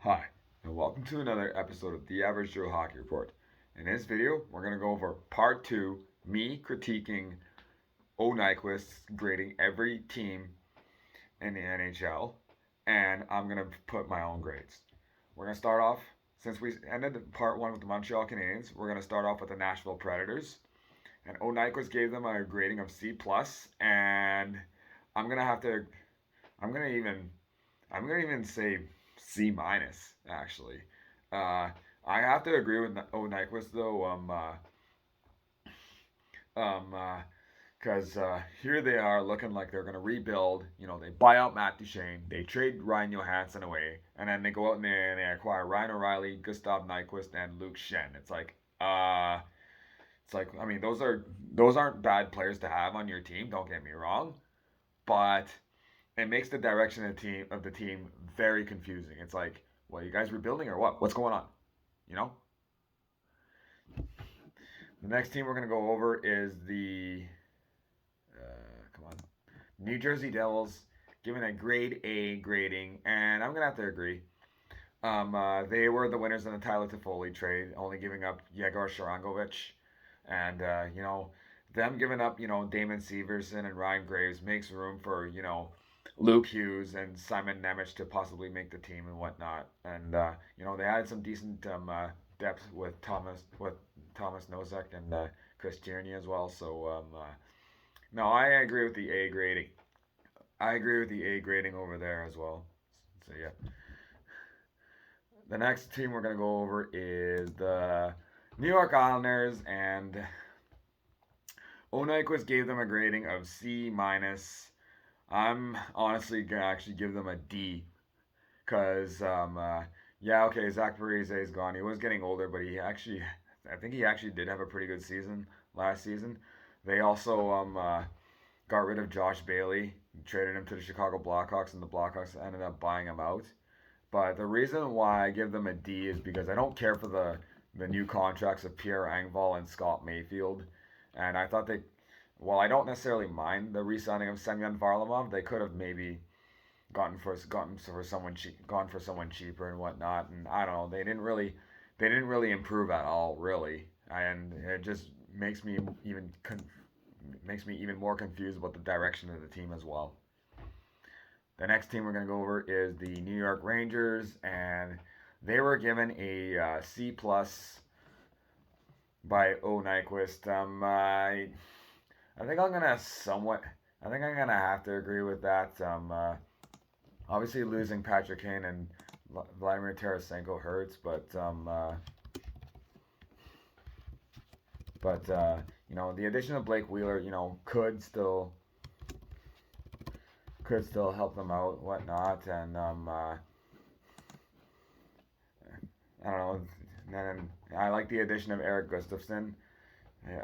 Hi, and welcome to another episode of The Average Joe Hockey Report. In this video, we're going to go over part two, me critiquing O Nyquist, grading every team in the NHL, and I'm going to put my own grades. We're going to start off, since we ended part one with the Montreal Canadiens, we're going to start off with the Nashville Predators. And O Nyquist gave them a grading of C+, and I'm going to have to, I'm going to even I'm gonna even say C minus actually. Uh, I have to agree with O Nyquist though. Um, because here they are looking like they're gonna rebuild. You know, they buy out Matt Duchene, they trade Ryan Johansson away, and then they go out and they acquire Ryan O'Reilly, Gustav Nyquist, and Luke Shen. It's like I mean those aren't bad players to have on your team. Don't get me wrong, but it makes the direction of the team very confusing. It's like, well, you guys rebuilding or what? What's going on? You know. The next team we're gonna go over is the come on, New Jersey Devils, given a grade A grading, and I'm gonna have to agree. They were the winners in the Tyler Toffoli trade, only giving up Yegor Sharangovich, and them giving up Damon Severson and Ryan Graves makes room for Luke Hughes and Simon Nemec to possibly make the team and whatnot. And they had some decent depth with Thomas Nosek and Chris Tierney as well. So no, I agree with the A grading. I agree with the A grading over there as well. So yeah. The next team we're gonna go over is the New York Islanders, and O Nyquist gave them a grading of C minus. I'm honestly gonna actually give them a D, cause yeah, okay, Zach Parise is gone. He was getting older, but I think he actually did have a pretty good season last season. They also got rid of Josh Bailey, traded him to the Chicago Blackhawks, and the Blackhawks ended up buying him out. But the reason why I give them a D is because I don't care for the new contracts of Pierre Engvall and Scott Mayfield, and I thought they, while I don't necessarily mind the re-signing of Semyon Varlamov, they could have maybe gotten for someone cheap, gone for someone cheaper and whatnot. And I don't know, they didn't really improve at all, really, and it just makes me even more confused about the direction of the team as well. The next team we're going to go over is the New York Rangers, and they were given a C plus by O Nyquist. I think I'm gonna somewhat. I think I'm gonna have to agree with that. Obviously losing Patrick Kane and Vladimir Tarasenko hurts, but the addition of Blake Wheeler, could still help them out, whatnot, and I don't know. And I like the addition of Eric Gustafson.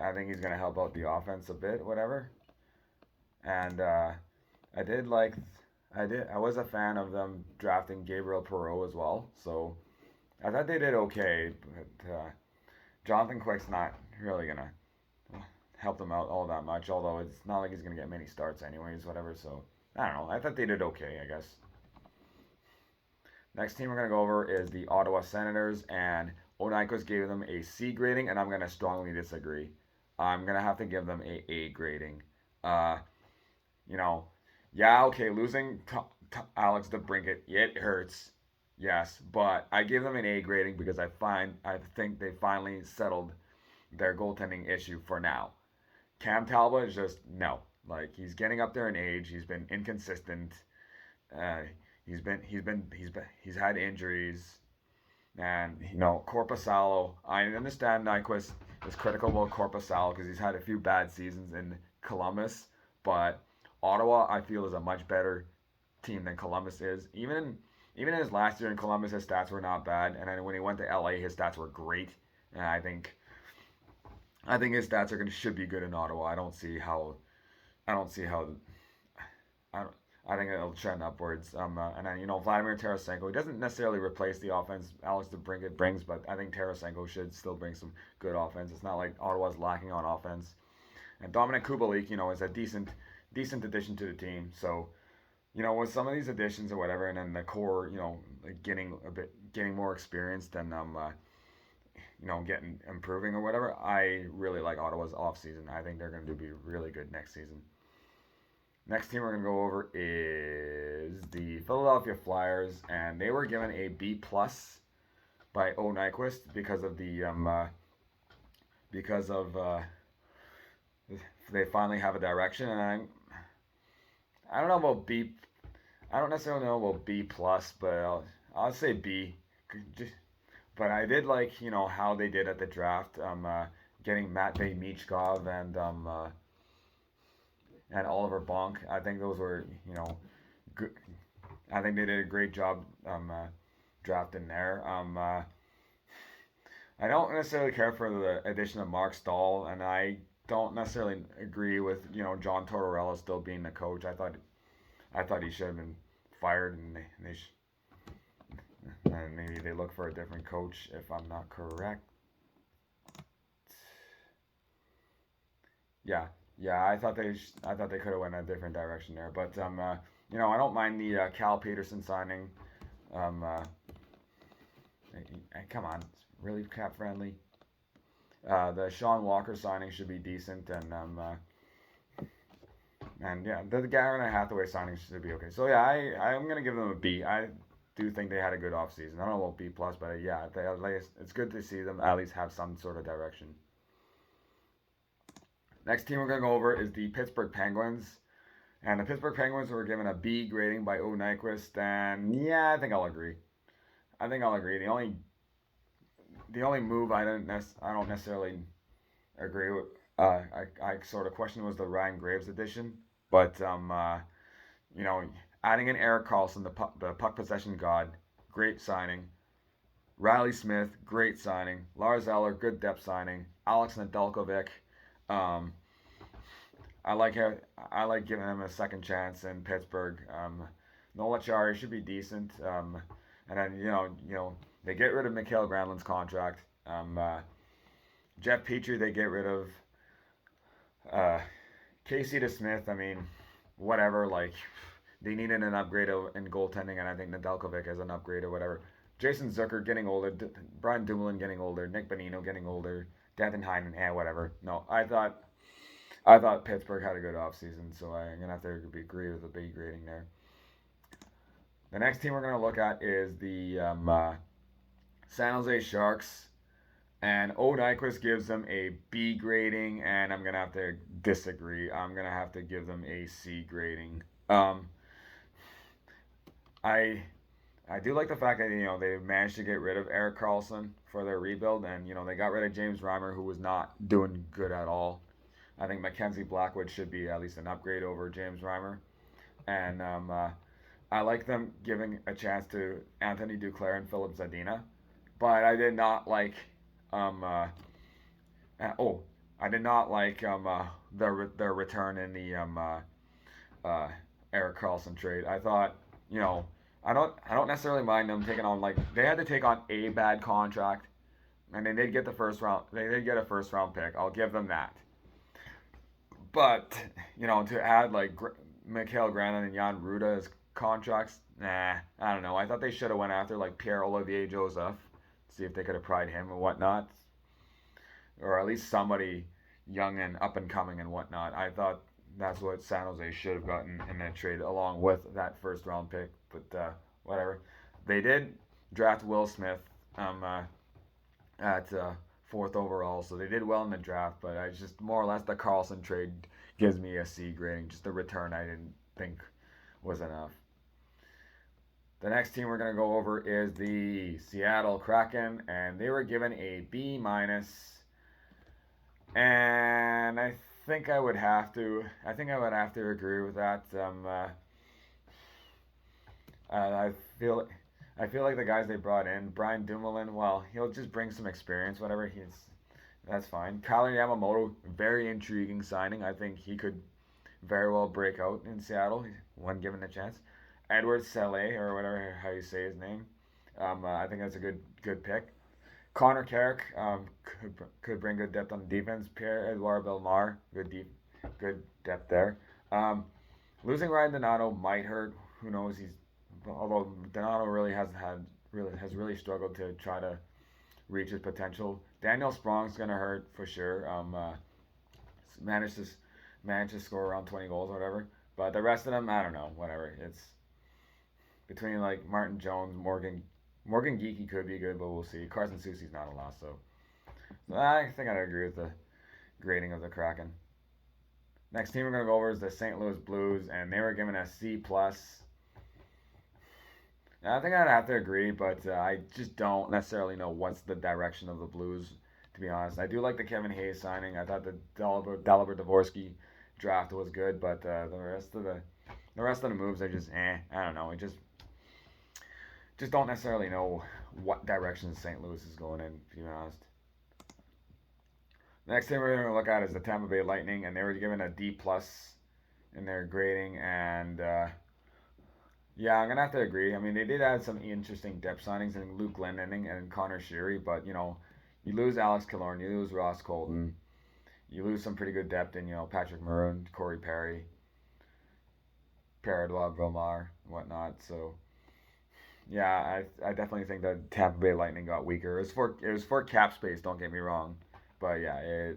I think he's gonna help out the offense a bit, whatever. And I did like, I was a fan of them drafting Gabriel Perreault as well. So I thought they did okay, but Jonathan Quick's not really gonna help them out all that much. Although it's not like he's gonna get many starts anyways, whatever. So I don't know. I thought they did okay, I guess. Next team we're gonna go over is the Ottawa Senators, and O Nyquist gave them a C grading, and I'm gonna strongly disagree. I'm gonna have to give them a grading. Uh, you know, yeah, okay, losing Alex DeBrincat, it hurts, yes, but I give them an A grading because I think they finally settled their goaltending issue for now. Cam Talbot is just no, like he's getting up there in age. He's been inconsistent. Uh, he's had injuries, and Corpusalo. I understand Nyquist is critical about Corpusalo because he's had a few bad seasons in Columbus, but Ottawa I feel is a much better team than Columbus is. Even in his last year in Columbus, his stats were not bad, and then when he went to LA, his stats were great. And I think his stats should be good in Ottawa. I don't see how I don't, I think it'll trend upwards. And then Vladimir Tarasenko. He doesn't necessarily replace the offense Alex DeBrincat brings, but I think Tarasenko should still bring some good offense. It's not like Ottawa's lacking on offense. And Dominic Kubalik, is a decent addition to the team. So with some of these additions or whatever, and then the core, like getting more experience than getting improving or whatever. I really like Ottawa's off season. I think they're going to be really good next season. Next team we're going to go over is the Philadelphia Flyers, and they were given a B plus by O Nyquist because of they finally have a direction, and I don't know about B. I don't necessarily know about B plus, but I'll say B. But I did like how they did at the draft, getting Matvey Michkov and Oliver Bonk. I think those were good. I think they did a great job drafting there. I don't necessarily care for the addition of Mark Stahl, and I don't necessarily agree with John Tortorella still being the coach. I thought he should have been fired, and and maybe they look for a different coach if I'm not correct. Yeah, yeah, I thought they could have went a different direction there, but I don't mind the Cal Peterson signing. Um, uh, come on, it's really cap friendly. The Sean Walker signing should be decent, and yeah, the Garrett Hathaway signing should be okay. So yeah, I'm gonna give them a B. I do think they had a good offseason. I don't know about B plus, but yeah, it's good to see them at least have some sort of direction. Next team we're gonna go over is the Pittsburgh Penguins. And the Pittsburgh Penguins were given a B grading by O Nyquist, and yeah, I think I'll agree. The only move I don't necessarily agree with. I sort of question was the Ryan Graves addition, but you know, adding in Eric Carlson, the puck possession god, great signing. Riley Smith, great signing. Lars Eller, good depth signing. Alex Nedeljkovic, um, I like giving him a second chance in Pittsburgh. Nola Chari should be decent. And then they get rid of Mikhail Granlund's contract. Jeff Petrie they get rid of. Uh, Casey DeSmith, I mean, whatever. Like they needed an upgrade in goaltending, and I think Nedeljkovic is an upgrade or whatever. Jason Zucker getting older. Brian Dumoulin getting older. Nick Bonino getting older. Danton Heinen, whatever. No, I thought Pittsburgh had a good offseason, so I'm gonna have to agree with the B grading there. The next team we're gonna look at is the San Jose Sharks, and O Nyquist gives them a B grading, and I'm gonna have to disagree. I'm gonna have to give them a C grading. I I do like the fact that they managed to get rid of Eric Carlson for their rebuild, and they got rid of James Reimer, who was not doing good at all. I think Mackenzie Blackwood should be at least an upgrade over James Reimer. And I like them giving a chance to Anthony Duclair and Philip Zadina. But I did not like. Um, uh, oh, I did not like their return in the Eric Carlson trade. I thought, I don't necessarily mind them taking on, like, they had to take on a bad contract, and they did get the first round. They did get a first round pick. I'll give them that. But to add like Mikhail Granlund and Jan Ruda as contracts, I don't know. I thought they should have went after like Pierre Olivier Joseph, see if they could have pried him and whatnot, or at least somebody young and up and coming and whatnot. I thought that's what San Jose should have gotten in that trade, along with that first round pick. But whatever, they did draft Will Smith at fourth overall, so they did well in the draft. But I just more or less the Carlson trade gives me a C grading. Just the return I didn't think was enough. The next team we're going to go over is the Seattle Kraken, and they were given a B minus. And I think I would have to agree with that. I feel I feel like the guys they brought in, Brian Dumoulin, well, he'll just bring some experience, whatever. That's fine. Kyler Yamamoto, very intriguing signing. I think he could very well break out in Seattle when given the chance. Edward Saleh, or whatever how you say his name. I think that's a good pick. Connor Carrick could bring good depth on the defense. Pierre Edouard Belmar, good depth there. Losing Ryan Donato might hurt. who knows? Although Donato has really struggled to try to reach his potential. Daniel Sprong's gonna hurt for sure. Managed to managed to score around 20 goals or whatever. But the rest of them, I don't know. Whatever. It's between like Martin Jones, Morgan Geeky could be good, but we'll see. Carson Soucy's not a loss, so I think I'd agree with the grading of the Kraken. Next team we're gonna go over is the St. Louis Blues, and they were given a C plus. I think I'd have to agree, but I just don't necessarily know what's the direction of the Blues. To be honest, I do like the Kevin Hayes signing. I thought the Dalibor Dvorsky draft was good, but the rest of the moves are just I don't know. I just don't necessarily know what direction St. Louis is going in. To be honest. The next team we're going to look at is the Tampa Bay Lightning, and they were given a D plus in their grading, and yeah, I'm gonna have to agree. I mean, they did add some interesting depth signings in Luke Glendening and Connor Sheary, but you lose Alex Killorn, you lose Ross Colton, you lose some pretty good depth in Patrick Maroon, Corey Perry, Pierre-Edouard Bellemare, and whatnot. So yeah, I definitely think that Tampa Bay Lightning got weaker. It was for cap space. Don't get me wrong, but yeah,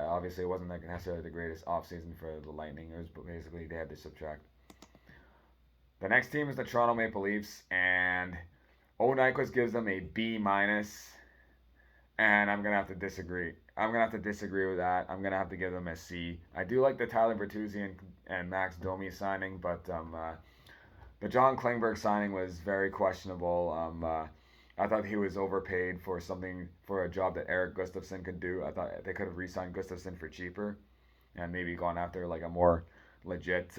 obviously it wasn't like necessarily the greatest offseason for the Lightning. It was basically they had to subtract. The next team is the Toronto Maple Leafs, and O Nyquist gives them a B minus, and I'm gonna have to disagree. I'm gonna have to disagree with that. I'm gonna have to give them a C. I do like the Tyler Bertuzzi and Max Domi signing, but the John Klingberg signing was very questionable. I thought he was overpaid for a job that Eric Gustafson could do. I thought they could have re-signed Gustafson for cheaper, and maybe gone after like a more legit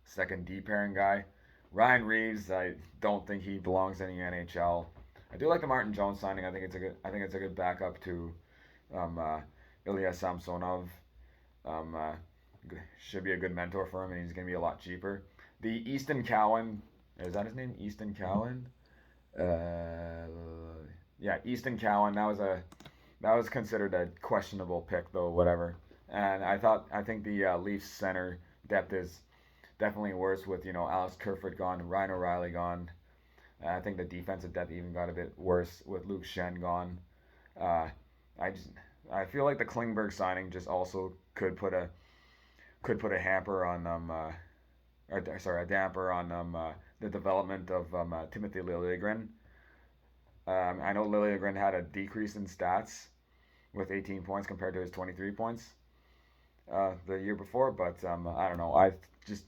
second D pairing guy. Ryan Reeves, I don't think he belongs in the NHL. I do like the Martin Jones signing. I think it's a good backup to Ilya Samsonov. Um, uh, should be a good mentor for him, and he's gonna be a lot cheaper. The Easton Cowan, is that his name? Easton Cowan. Uh, yeah, Easton Cowan. That was considered a questionable pick though. Whatever. And I think the Leafs center depth is definitely worse with Alex Kerfoot gone, Ryan O'Reilly gone. I think the defensive depth even got a bit worse with Luke Shen gone. Uh, I just I feel like the Klingberg signing just also could put a hamper on or sorry, a damper on the development of Timothy Liljegren. I know Liljegren had a decrease in stats with 18 points compared to his 23 points the year before, but I don't know. Just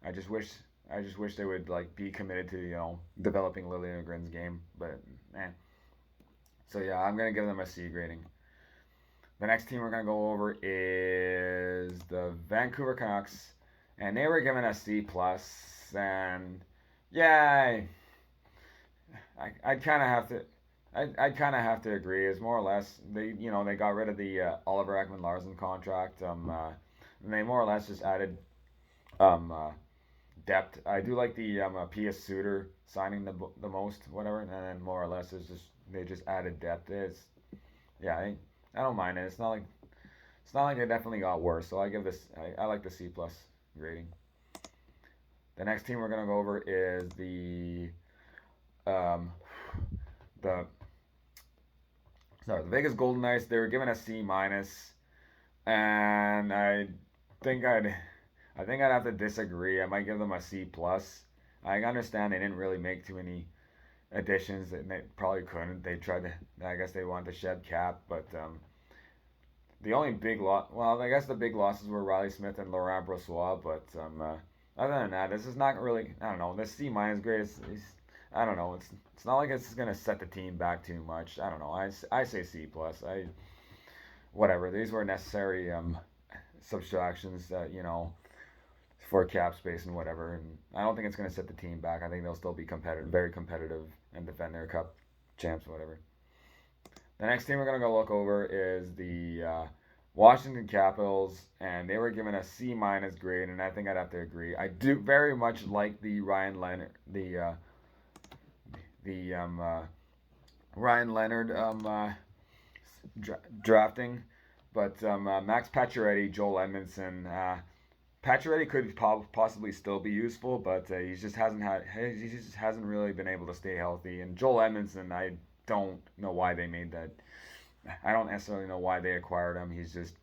I just wish they would like be committed to developing Liljegren's game, but eh. So yeah, I'm gonna give them a C grading. The next team we're gonna go over is the Vancouver Canucks, and they were given a C plus, and yeah, I'd kind of have to. I'd kind of have to agree. It's more or less they got rid of the Oliver Ekman Larson contract. And they more or less just added um, uh, depth. I do like the P.S. Suter signing the most, whatever, and then more or less they just added depth. Yeah, I don't mind it. It's not like they definitely got worse. So I like the C plus grading. The next team we're gonna go over is um the the Vegas Golden Knights. They were given a C minus, and think I'd I think I'd have to disagree. I might give them a C plus. I understand they didn't really make too many additions, and they probably couldn't. They tried to. I guess they wanted to shed cap, but the only big loss. Well, I guess the big losses were Riley Smith and Laurent Brossoit, but other than that, this is not really. I don't know. This C minus grade is I don't know. It's not like it's gonna set the team back too much. I don't know. I say C plus. Whatever. These were necessary subtractions that for cap space and whatever. And I don't think it's gonna set the team back. I think they'll still be competitive, very competitive, and defend their cup champs, whatever. The next team we're gonna go look over is the Washington Capitals, and they were given a C minus grade, and I think I'd have to agree. I do very much like the the Ryan Leonard drafting, but Max Pacioretty, Joel Edmondson, Pacioretty could possibly still be useful, but he just hasn't really been able to stay healthy. And Joel Edmondson, I don't know why they made that. I don't necessarily know why they acquired him. He's just,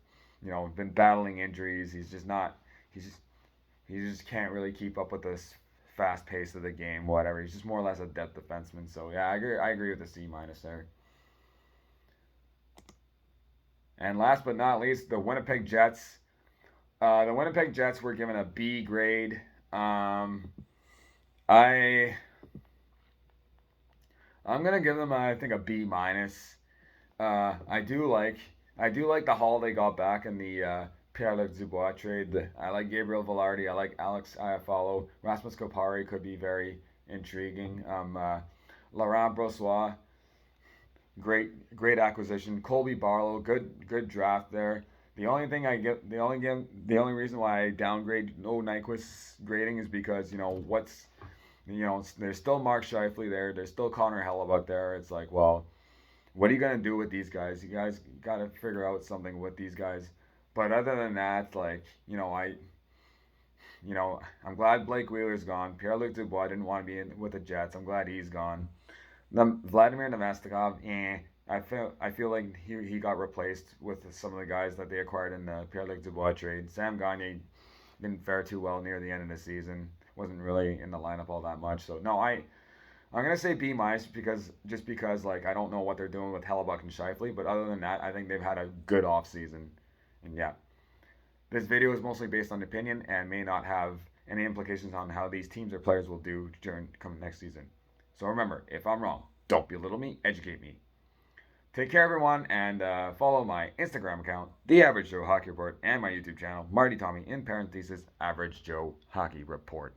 been battling injuries. He's just not. He's just he just can't really keep up with this fast pace of the game. Whatever. He's just more or less a depth defenseman. So yeah, I agree. I agree with the C minus there. And last but not least, the Winnipeg Jets. The Winnipeg Jets were given a B grade. I I'm gonna give them I think a B minus. I do like the haul they got back in the Pierre-Luc Dubois trade. I like Gabriel Velarde. I like Alex Iafallo. Rasmus Kopari could be very intriguing. Laurent Brossois, great acquisition. Colby Barlow, good draft there. The only reason why I downgrade no Nyquist grading is because there's still Mark Scheifele there. There's still Connor Hellebuck there. It's like, well, what are you gonna do with these guys? You guys got to figure out something with these guys. But other than that, I'm glad Blake Wheeler's gone. Pierre-Luc Dubois didn't want to be with the Jets. I'm glad he's gone. Vladimir Nemestikov, I feel like he got replaced with some of the guys that they acquired in the Pierre-Luc Dubois trade. Sam Gagner didn't fare too well near the end of the season. Wasn't really in the lineup all that much. So no, I'm gonna say B minus because like I don't know what they're doing with Hellebuck and Shifley, but other than that, I think they've had a good off season. And yeah, this video is mostly based on opinion and may not have any implications on how these teams or players will do during come next season. So remember, if I'm wrong, don't belittle me, educate me. Take care, everyone, and follow my Instagram account, The Average Joe Hockey Report, and my YouTube channel, Marty Tommy, in parentheses, Average Joe Hockey Report.